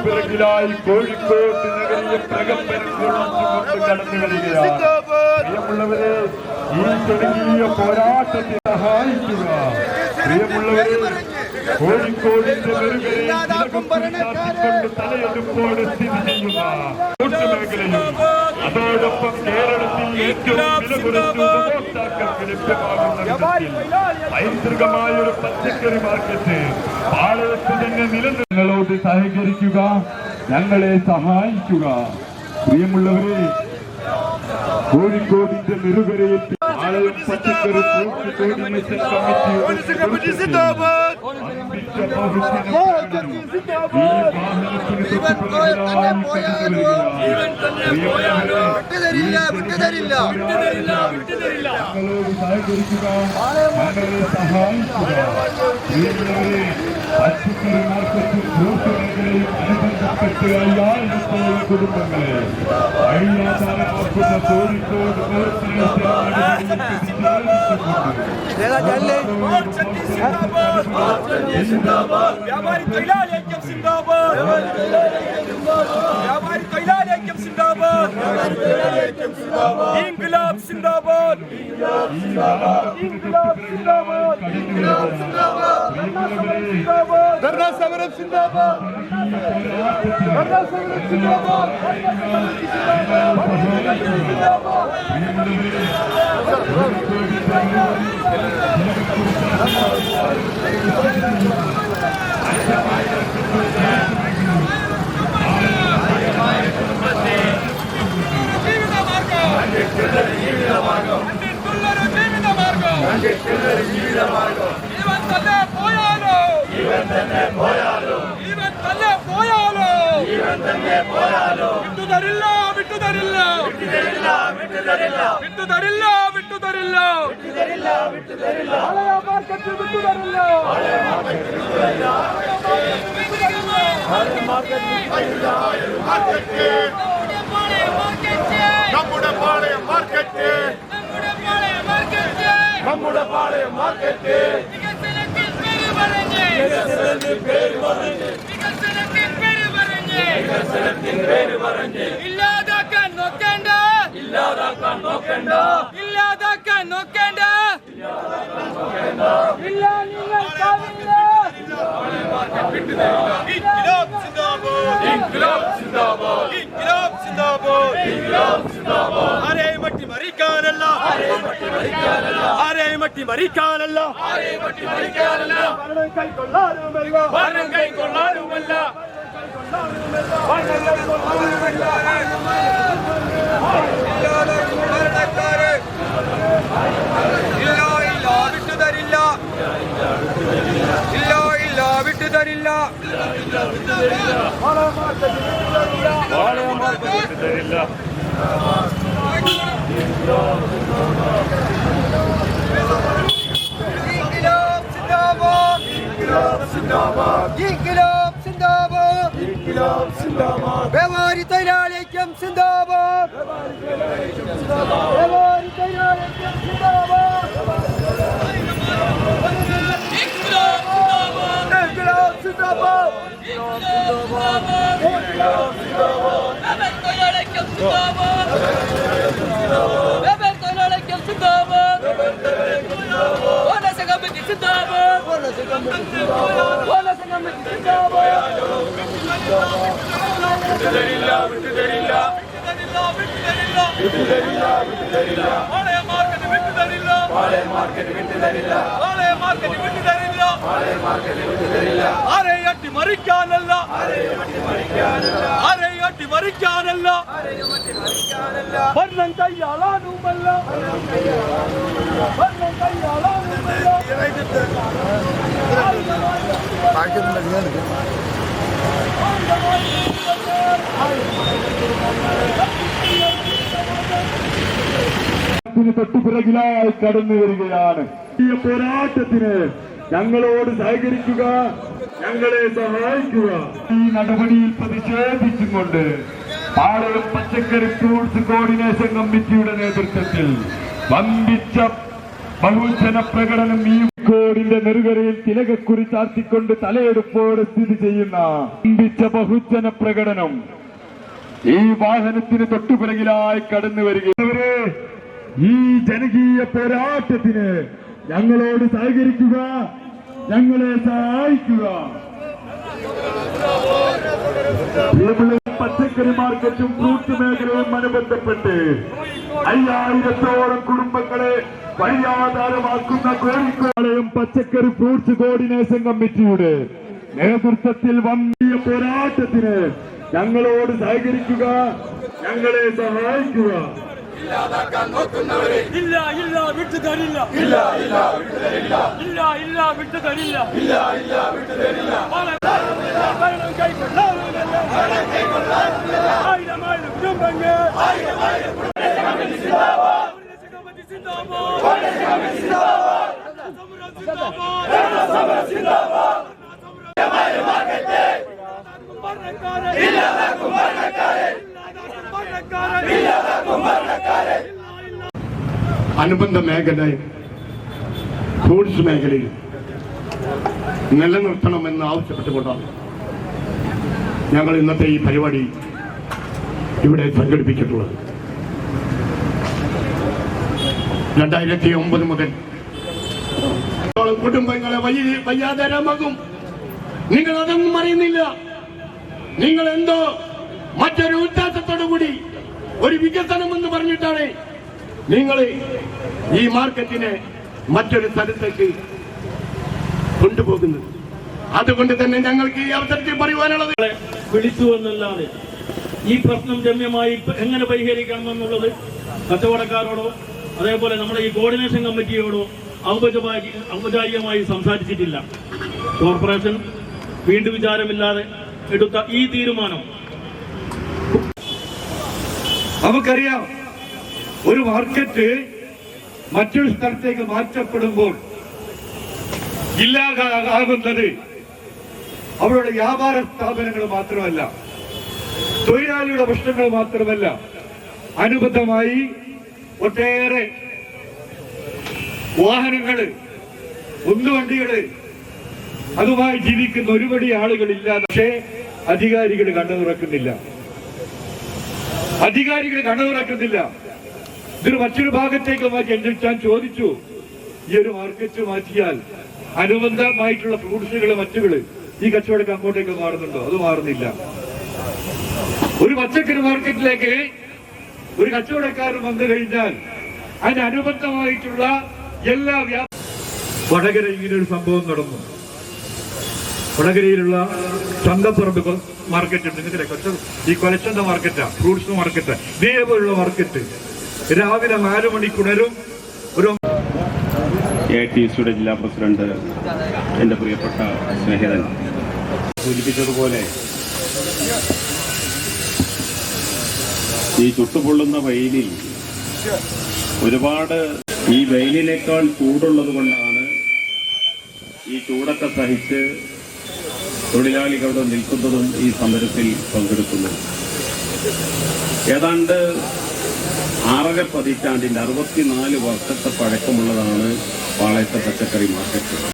പിറകിലായി കോഴിക്കോട് നഗരിയെ പ്രകമ്പനങ്ങളൊന്നുകൊണ്ട് കടന്നു വരികയാണ്. പ്രിയമുള്ളവരെ, ഈ തുടങ്ങിയ പോരാട്ടത്തെ സഹായിക്കുക. പ്രിയമുള്ളവരെ, കോഴിക്കോടിന്റെ നെറുകരയിൽ തലയെടുപ്പോട് സ്ഥിതി ചെയ്യുക മേഖലയും അതോടൊപ്പം കേരളത്തിൽ ഏറ്റവും വില കുറഞ്ഞ ഉപഭോക്താക്കൾക്ക് ലഭ്യമാകുന്ന പൈതൃകമായ ഒരു പച്ചക്കറി മാർക്കറ്റ് പാളയത്ത് തന്നെ നിലനിൽങ്ങളോട് സഹകരിക്കുക, ഞങ്ങളെ സഹായിക്കുക. പ്രിയമുള്ളവരെ, കോഴിക്കോടിന്റെ നെറുകരയിൽ പാളയം പച്ചക്കറി കോർഡിനേഷൻ കമ്മിറ്റി സഹകരിക്കുക, ഞങ്ങളെ സഹായിക്കുക. പച്ചക്കറി മാർക്കറ്റും ഫ്രൂട്ട് മേഖലയും അനുബന്ധപ്പെട്ട് 5000 കുടുംബങ്ങളെ വഴിയാധാരമാക്കുന്ന കോഴിക്കോട് വ്യാപാരി തൊഴിലാളിക്കും സിന്ദാബാദ്, വ്യാപാരി തൊഴിലാളിക്കും സിന്ദാബാദ്, ഇൻക്ലാബ് സിന്ദാബാദ്, ഇൻക്ലാബ് സിന്ദാബാദ്, ധർണാ സമരം സിന്ദാബാദ്, ധർണാ സമരം സിന്ദാബാദ്, വിട്ടുതരില്ല വിട്ടുതരില്ല വിട്ടുതരില്ല വിട്ടുതരില്ല വിട്ടുതരില്ല വിട്ടുതരില്ല മാർക്കറ്റ് വിട്ടുതരില്ല നമ്മുടെ പാളയം മാർക്കറ്റ് നമ്മുടെ പാളയം മാർക്കറ്റ് ഇല്ലാതാക്കാൻ നോക്കണ്ട, ഇല്ലാതാക്കാൻ നോക്കണ്ട, ഇല്ലാതാക്കാൻ നോക്കണ്ട, ഇല്ല നിങ്ങൾക്കാവില്ല. ഇൻക്ലാബ് സിന്ദാബാദ്, ഇൻക്ലാബ് സിന്ദാബാദ്, ഇൻക്ലാബ് സിന്ദാബാദ്, ഇൻക്ലാബ് സിന്ദാബാദ്. ആരെയും മട്ടിമറിക്കാനല്ല, ആരെയും മട്ടിമറിക്കാനല്ല, ആരെയും മട്ടിമറിക്കാനല്ല, ആരെയും മട്ടിമറിക്കാനല്ല. ഭരണം കൈക്കൊള്ളാനുമല്ല, ഭരണം കൈക്കൊള്ളാനുമല്ല, വിട്ടുതരില്ല, ഇല്ല ഇല്ല വിട്ടുതരില്ല, വിട്ടുതരില്ല. ഇൻക്ലാബ് സിന്ദാബാദ്, ഇൻക്ലാബ് സിന്ദാബാദ്, ഇൻക്ലാബ് സിന്ദാബാദ്, ഇൻക്ലാബ് സിന്ദാബാദ്. വ്യാപാരി തൊഴിലാളിക്കും സിന്ദാബാദ്, വ്യാപാരി തൊഴിലാളിക്കും സിന്ദാബാദ്, വ്യാപാരി തൊഴിലാളിക്കും സിന്ദാബാദ്. ഇൻക്ലാബ് സിന്ദാബാദ്, ഇൻക്ലാബ് സിന്ദാബാദ്, ഇൻക്ലാബ് സിന്ദാബാദ്. വ്യാപാരി തൊഴിലാളിക്കും സിന്ദാബാദ്, വ്യാപാരി തൊഴിലാളിക്കും സിന്ദാബാദ്, ഓണസംഗമത്തിൽ സിന്ദാബാദ്, ഓണസംഗമത്തിൽ സിന്ദാബാദ്. വിട്ടുതരില്ല വിട്ടുതരില്ല വിട്ടുതരില്ല വിട്ടുതരില്ല വിട്ടുതരില്ല. പാളയ മാർക്കറ്റ് വിട്ടുതരില്ല, പാളയ മാർക്കറ്റ് വിട്ടുതരില്ല, പാളയ മാർക്കറ്റ് വിട്ടുതരില്ല, പാളയ മാർക്കറ്റ് വിട്ടുതരില്ല. ആരെയും അട്ടിമറിക്കാനല്ല, ആരെയും അട്ടിമറിക്കാനല്ല, ആരെയും അട്ടിമറിക്കാനല്ല, ആരെയും അട്ടിമറിക്കാനല്ല. ഭരണം കൈയാളാനുമല്ല, ഭരണം കൈയാളാനുമല്ല. തൊട്ടുപിറകിലായി കടന്നു വരികയാണ്. ഈ പോരാട്ടത്തിന് ഞങ്ങളോട് സഹകരിക്കുക, ഞങ്ങളെ സഹായിക്കുക. ഈ നടപടിയിൽ പ്രതിഷേധിച്ചുകൊണ്ട് പാളയം പച്ചക്കറി ഫ്രൂട്ട്സ് കോർഡിനേഷൻ കമ്മിറ്റിയുടെ നേതൃത്വത്തിൽ വമ്പിച്ച ബഹുജന പ്രകടനം ഈ കോടിന്റെ നെറുകരയിൽ തിലകക്കുറി ചാർത്തിക്കൊണ്ട് തലയെടുപ്പോടെ സ്ഥിതി ചെയ്യുന്ന അമ്പിച്ച ബഹുജന പ്രകടനം ഈ വാഹനത്തിന് തൊട്ടുപിറകിലായി കടന്നു വരികയാണ്. ഈ ജനകീയ പോരാട്ടത്തിന് ഞങ്ങളോട് സഹകരിക്കുക, ഞങ്ങളെ സഹായിക്കുക. പച്ചക്കറി മാർക്കറ്റും ഫ്രൂട്ട് മേഖലയും അനുബന്ധപ്പെട്ട് 5000-ഓളം കുടുംബങ്ങളെ വഴിയാധാരമാക്കുന്ന കോഴിക്കോടെയും പച്ചക്കറി ഫ്രൂട്ട്സ് കോർഡിനേഷൻ കമ്മിറ്റിയുടെ നേതൃത്വത്തിൽ വന്നിയ പോരാട്ടത്തിന് ഞങ്ങളോട് സഹകരിക്കുക, ഞങ്ങളെ സഹായിക്കുക. ഇല്ലാതാക്കാൻ നോക്കുന്നവരെ ഇല്ല ഇല്ല വിട്ടുതരില്ല, ഇല്ല ഇല്ല വിട്ടുതരില്ല, ഇല്ല ഇല്ല വിട്ടുതരില്ല, ഇല്ല ഇല്ല വിട്ടുതരില്ല. ഭരണം കൈക്കൊള്ളാവുന്നില്ല, ഭരണം കൈക്കൊള്ളാവുന്നില്ല. ആയിരമായിരം കുടുംബങ്ങൾ, ആയിരമായിരം കുടുംബങ്ങൾ സിന്ദാബാദ്, സിന്ദാബാദ്, സിന്ദാബാദ്, സമരം സിന്ദാബാദ്. ഇല്ലാതാക്കും ഭരണക്കാരെ, അനുബന്ധ മേഖല ഫ്രൂട്ട്സ് മേഖലയിൽ നിലനിർത്തണമെന്ന് ആവശ്യപ്പെട്ടുകൊണ്ടാണ് ഞങ്ങൾ ഇന്നത്തെ ഈ പരിപാടി ഇവിടെ സംഘടിപ്പിച്ചിട്ടുള്ളത്. 2009 മുതൽ കുടുംബങ്ങളെ വയ്യാതരമാകും. നിങ്ങൾ അതൊന്നും അറിയുന്നില്ല. നിങ്ങൾ എന്തോ മറ്റൊരു ഉദ്ദേശത്തോടുകൂടി ഒരു വികസനം എന്ന് പറഞ്ഞിട്ടാണ് നിങ്ങൾ ഈ മാർക്കറ്റിനെ മറ്റൊരു സ്ഥലത്തേക്ക് കൊണ്ടുപോകുന്നത്. അതുകൊണ്ട് തന്നെ ഞങ്ങൾക്ക് ഈ അവസരത്തിൽ പറയുവാനുള്ളത്, വിളിച്ചു എന്നല്ലാതെ ഈ പ്രശ്നം രമ്യമായി എങ്ങനെ പരിഹരിക്കണമെന്നുള്ളത് കച്ചവടക്കാരോടോ അതേപോലെ നമ്മുടെ ഈ കോർഡിനേഷൻ കമ്മിറ്റിയോടോ ഔപചാരികമായി സംസാരിച്ചിട്ടില്ല. കോർപ്പറേഷൻ വീണ്ടും വിചാരമില്ലാതെ എടുത്ത ഈ തീരുമാനം നമുക്കറിയാം. ഒരു മാർക്കറ്റ് മറ്റൊരു സ്ഥലത്തേക്ക് മാറ്റപ്പെടുമ്പോൾ ഇല്ലാതാകുന്നത് അവരുടെ വ്യാപാര സ്ഥാപനങ്ങൾ മാത്രമല്ല, തൊഴിലാളിയുടെ പ്രശ്നങ്ങൾ മാത്രമല്ല, അനുബന്ധമായി ഒട്ടേറെ വാഹനങ്ങള്, ഉന്തുവണ്ടികള്, അതുമായി ജീവിക്കുന്ന ഒരുപടി ആളുകളില്ല. പക്ഷേ അധികാരികൾ കണ്ണു തുറക്കുന്നില്ല. ഇതിന് മറ്റൊരു ഭാഗത്തേക്ക് മാറ്റി. ഞാൻ ചോദിച്ചു, ഈ ഒരു മാർക്കറ്റ് മാറ്റിയാൽ അനുബന്ധമായിട്ടുള്ള ഫ്രൂട്ട്സുകള് മറ്റുകള് ഈ കച്ചവടക്ക് അങ്ങോട്ടേക്ക് മാറുന്നുണ്ടോ? അത് മാറുന്നില്ല. ഒരു പച്ചക്കറി മാർക്കറ്റിലേക്ക് ഒരു കച്ചവടക്കാരൻ വന്നു കഴിഞ്ഞാൽ അതിനനുബന്ധമായിട്ടുള്ള എല്ലാ വടകര ഇങ്ങനൊരു സംഭവം നടന്നു. വടകരയിലുള്ള ചന്തപ്പറമ്പ് മാർക്കറ്റ് ഉണ്ട്. നിങ്ങൾക്ക് ഈ കൊലച്ചന്ത മാർക്കറ്റാ, ഫ്രൂട്ട്സ് മാർക്കറ്റ്, ഇതേപോലുള്ള മാർക്കറ്റ് രാവിലെ 4 മണിക്കുണരും. ഒരു AITCയുടെ ജില്ലാ പ്രസിഡന്റ്, എൻ്റെ പ്രിയപ്പെട്ട സ്നേഹിതൻ സൂചിപ്പിച്ചതുപോലെ ഈ ചുട്ടുപൊള്ളുന്ന വെയിലിൽ ഒരുപാട് ഈ വെയിലിനേക്കാൾ ചൂടുള്ളത് കൊണ്ടാണ് ഈ ചൂടൊക്കെ സഹിച്ച് തൊഴിലാളികളുടെ നിൽക്കുന്നതും ഈ സമരത്തിൽ പങ്കെടുക്കുന്നതും. ഏതാണ്ട് 6ര പതിറ്റാണ്ടിൻ്റെ 64 വർഷത്തെ പഴക്കമുള്ളതാണ് പാളയത്തെ പച്ചക്കറി മാർക്കറ്റ്.